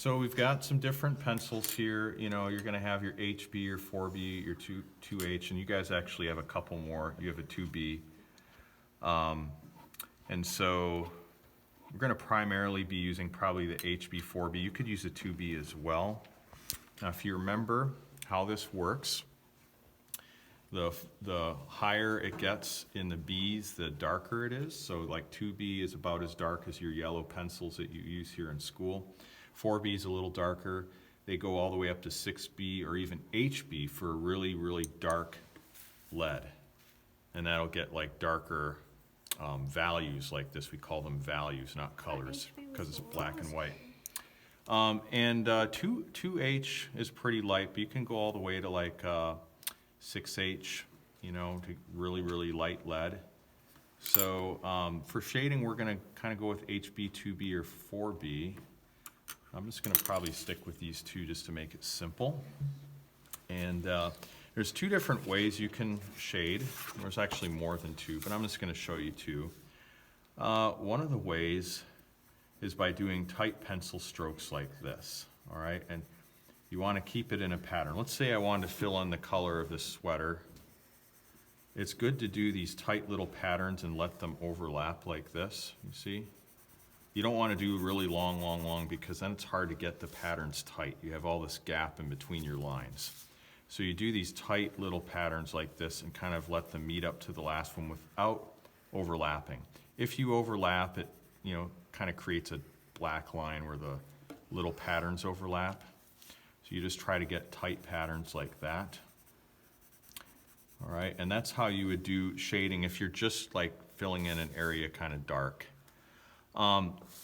So we've got some different pencils here. You know, you're gonna have your HB, your 4B, your 2H, and you guys actually have a couple more. You have a 2B. And so we're gonna primarily be using probably the HB, 4B. You could use a 2B as well. Now, if you remember how this works, the higher it gets in the B's, the darker it is. So like 2B is about as dark as your yellow pencils that you use here in school. 4B is a little darker. They go all the way up to 6B or even HB for really, really dark lead. And that'll get like darker values like this. We call them values, not colors, because it's black and white. 2H is pretty light, but you can go all the way to like 6H, you know, to really, really light lead. So for shading, we're going to kind of go with HB, 2B, or 4B. I'm just going to probably stick with these two just to make it simple. And there's two different ways you can shade. There's actually more than two, but I'm just going to show you two. One of the ways is by doing tight pencil strokes like this, all right? And you want to keep it in a pattern. Let's say I wanted to fill in the color of this sweater. It's good to do these tight little patterns and let them overlap like this, you see? You don't want to do really long, because then it's hard to get the patterns tight. You have all this gap in between your lines. So you do these tight little patterns like this and kind of let them meet up to the last one without overlapping. If you overlap, it, you know, kind of creates a black line where the little patterns overlap. So you just try to get tight patterns like that. All right, and that's how you would do shading if you're just like filling in an area kind of dark.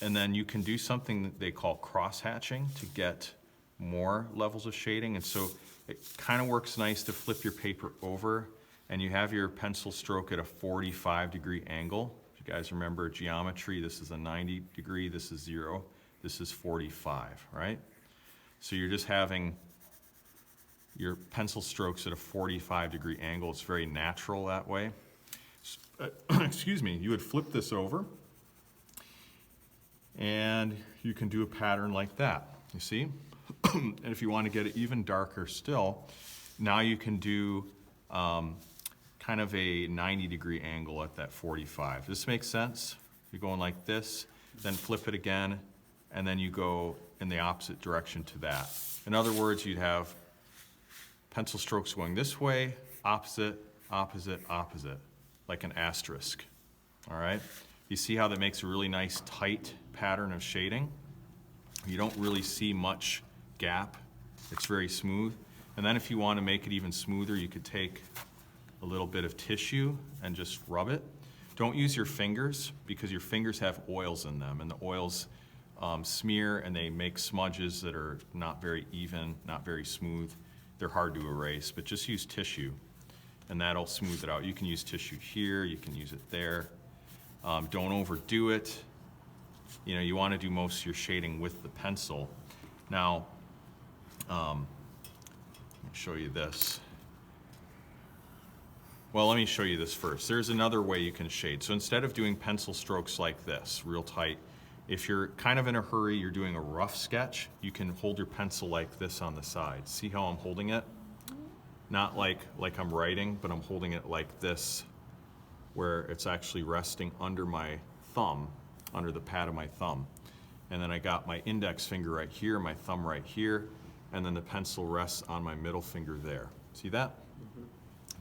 And then you can do something that they call cross-hatching to get more levels of shading. And so it kind of works nice to flip your paper over and you have your pencil stroke at a 45-degree angle. If you guys remember geometry, this is a 90 degree, this is 0, this is 45, right? So you're just having your pencil strokes at a 45-degree angle. It's very natural that way. Excuse me, you would flip this over and you can do a pattern like that, you see? And if you want to get it even darker still, now you can do kind of a 90-degree angle at that 45. This makes sense? You're going like this, then flip it again, and then you go in the opposite direction to that. In other words, you'd have pencil strokes going this way, opposite, opposite, opposite, like an asterisk, all right? You see how that makes a really nice tight pattern of shading? You don't really see much gap. It's very smooth. And then if you want to make it even smoother, you could take a little bit of tissue and just rub it. Don't use your fingers because your fingers have oils in them, and the oils smear and they make smudges that are not very even, not very smooth. They're hard to erase, but just use tissue and that'll smooth it out. You can use tissue here, you can use it there. Don't overdo it. You know, you want to do most of your shading with the pencil. Now, let me show you this. Well, let me show you this first. There's another way you can shade. So instead of doing pencil strokes like this, real tight, if you're kind of in a hurry, you're doing a rough sketch, you can hold your pencil like this on the side. See how I'm holding it? Not like I'm writing, but I'm holding it like this, where it's actually resting under my thumb, under the pad of my thumb. And then I got my index finger right here, my thumb right here, and then the pencil rests on my middle finger there. See that? Mm-hmm.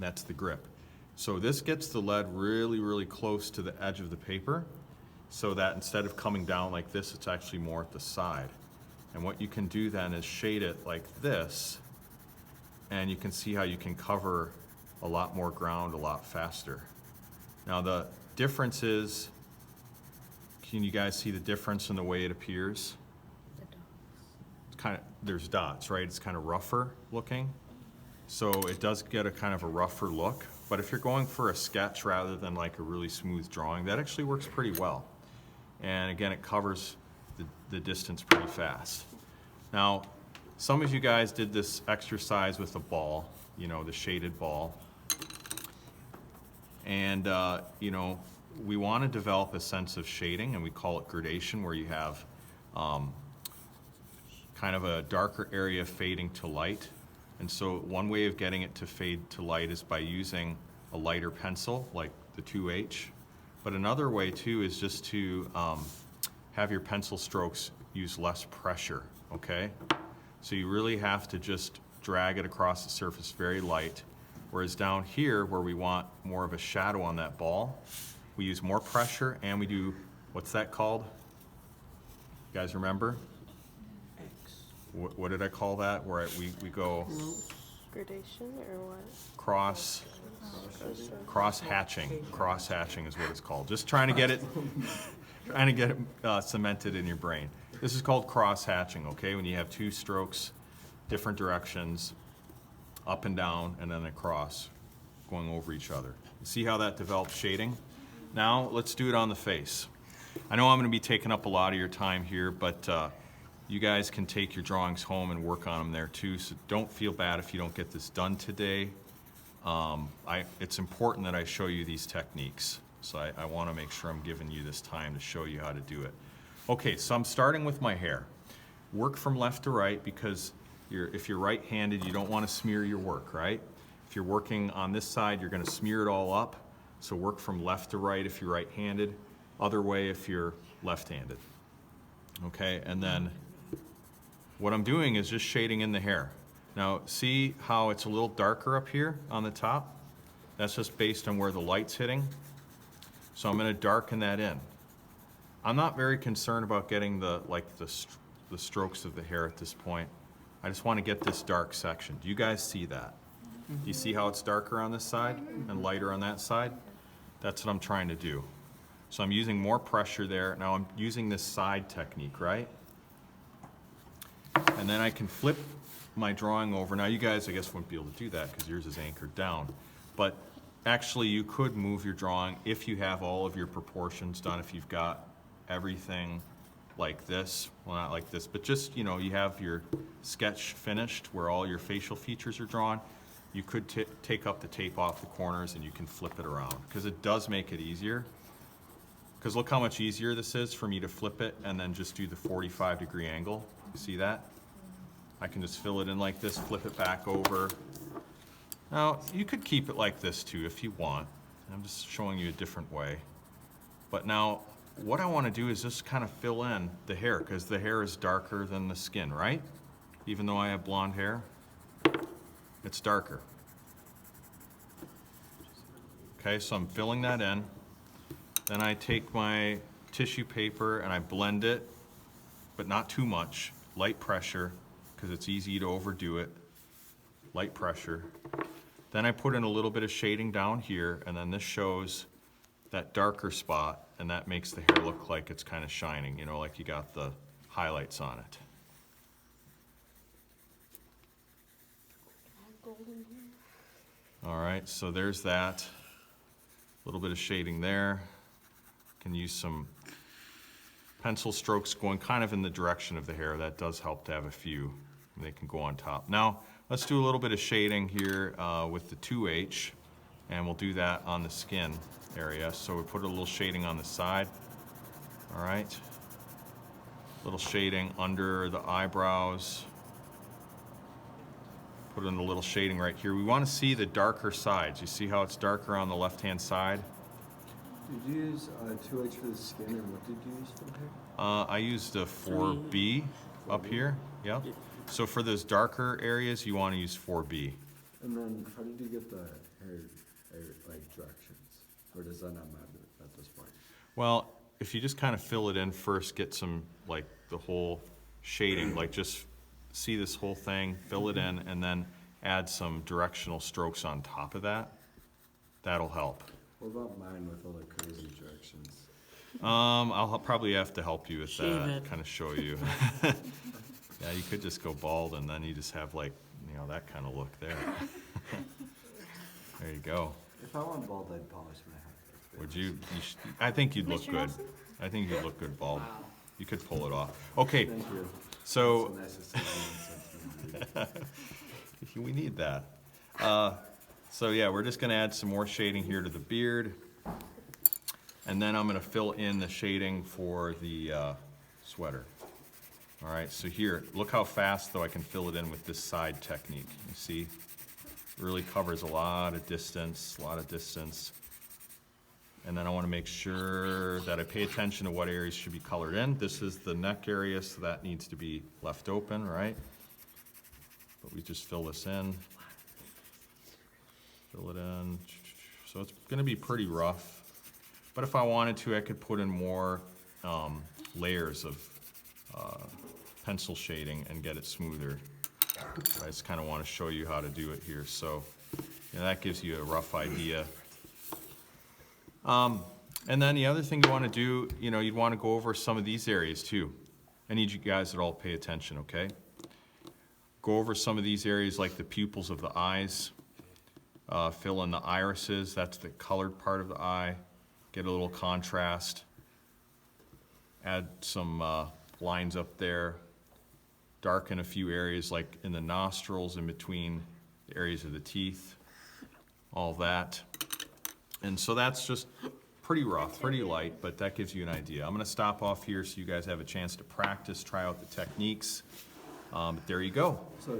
That's the grip. So this gets the lead really, really close to the edge of the paper, so that instead of coming down like this, it's actually more at the side. And what you can do then is shade it like this, and you can see how you can cover a lot more ground a lot faster. Now the difference is, can you guys see the difference in the way it appears? The dots. It's kind of, there's dots, right? It's kind of rougher looking. So it does get a kind of a rougher look, but if you're going for a sketch rather than like a really smooth drawing, that actually works pretty well. And again, it covers the distance pretty fast. Now, some of you guys did this exercise with a ball, you know, the shaded ball. And, you know, we want to develop a sense of shading, and we call it gradation, where you have kind of a darker area fading to light. And so one way of getting it to fade to light is by using a lighter pencil, like the 2H. But another way too is just to have your pencil strokes use less pressure, okay? So you really have to just drag it across the surface very light. Whereas down here, where we want more of a shadow on that ball, we use more pressure and we do, what's that called? You guys remember? X. What did I call that? Where we go Gradation or what? cross hatching. Cross hatching is what it's called. Just trying to get it cemented in your brain. This is called cross hatching, okay? When you have two strokes, different directions, up and down, and then across, going over each other. See how that develops shading? Now let's do it on the face. I know I'm going to be taking up a lot of your time here, but you guys can take your drawings home and work on them there too, so don't feel bad if you don't get this done today. It's important that I show you these techniques, so I want to make sure I'm giving you this time to show you how to do it. Okay, so I'm starting with my hair. Work from left to right because if you're right-handed, you don't want to smear your work, right? If you're working on this side, you're going to smear it all up, so work from left to right if you're right-handed, other way if you're left-handed. Okay, and then what I'm doing is just shading in the hair. Now, see how it's a little darker up here on the top? That's just based on where the light's hitting. So I'm going to darken that in. I'm not very concerned about getting the strokes of the hair at this point. I just want to get this dark section. Do you guys see that? Do you see how it's darker on this side and lighter on that side? That's what I'm trying to do. So I'm using more pressure there. Now I'm using this side technique, right? And then I can flip my drawing over. Now you guys, I guess, wouldn't be able to do that because yours is anchored down. But actually you could move your drawing if you have all of your proportions done, if you've got everything like this, well, not like this, but just, you have your sketch finished where all your facial features are drawn. You could take up the tape off the corners and you can flip it around because it does make it easier. Because look how much easier this is for me to flip it and then just do the 45-degree angle. You see that? I can just fill it in like this, flip it back over. Now, you could keep it like this too if you want. I'm just showing you a different way. But now, what I want to do is just kind of fill in the hair because the hair is darker than the skin, right? Even though I have blonde hair, it's darker. Okay, so I'm filling that in. Then I take my tissue paper and I blend it, but not too much. Light pressure, because it's easy to overdo it. Light pressure. Then I put in a little bit of shading down here, and then this shows that darker spot, and that makes the hair look like it's kind of shining, like you got the highlights on it. All right, so there's that. A little bit of shading there. Can use some pencil strokes going kind of in the direction of the hair. That does help to have a few. They can go on top. Now, let's do a little bit of shading here with the 2H, and we'll do that on the skin area. So we put a little shading on the side. All right. A little shading under the eyebrows. Put in a little shading right here. We want to see the darker sides. You see how it's darker on the left-hand side? Did you use 2H for the skin, or what did you use for the hair? I used a 4B up here. Yep. So for those darker areas, you want to use 4B. And then how did you get the hair directions? Or does that not matter at this point? Well, if you just kind of fill it in first, get some, the whole shading, just see this whole thing, fill it in, and then add some directional strokes on top of that. That'll help. What about mine with all the crazy directions? I'll probably have to help you with that, kind of show you. Yeah, you could just go bald and then you just have that kind of look there. There you go. If I went bald, I'd polish my hair. Would you? I think you'd look good. I think you'd look good bald. You could pull it off. Okay. Thank you. So. That's We need that. So yeah, we're just gonna add some more shading here to the beard. And then I'm gonna fill in the shading for the sweater. All right, so here, look how fast though I can fill it in with this side technique. You see, really covers a lot of distance, And then I want to make sure that I pay attention to what areas should be colored in. This is the neck area, so that needs to be left open, right? But we just fill this in. Fill it in. So it's going to be pretty rough. But if I wanted to, I could put in more layers of pencil shading and get it smoother. I just kind of want to show you how to do it here. So that gives you a rough idea. And then the other thing you want to do, you'd want to go over some of these areas too. I need you guys to all pay attention, okay? Go over some of these areas like the pupils of the eyes. Fill in the irises, that's the colored part of the eye. Get a little contrast. Add some lines up there. Darken a few areas like in the nostrils, in between the areas of the teeth. All that. And so that's just pretty rough, pretty light, but that gives you an idea. I'm going to stop off here so you guys have a chance to practice, try out the techniques. But there you go. So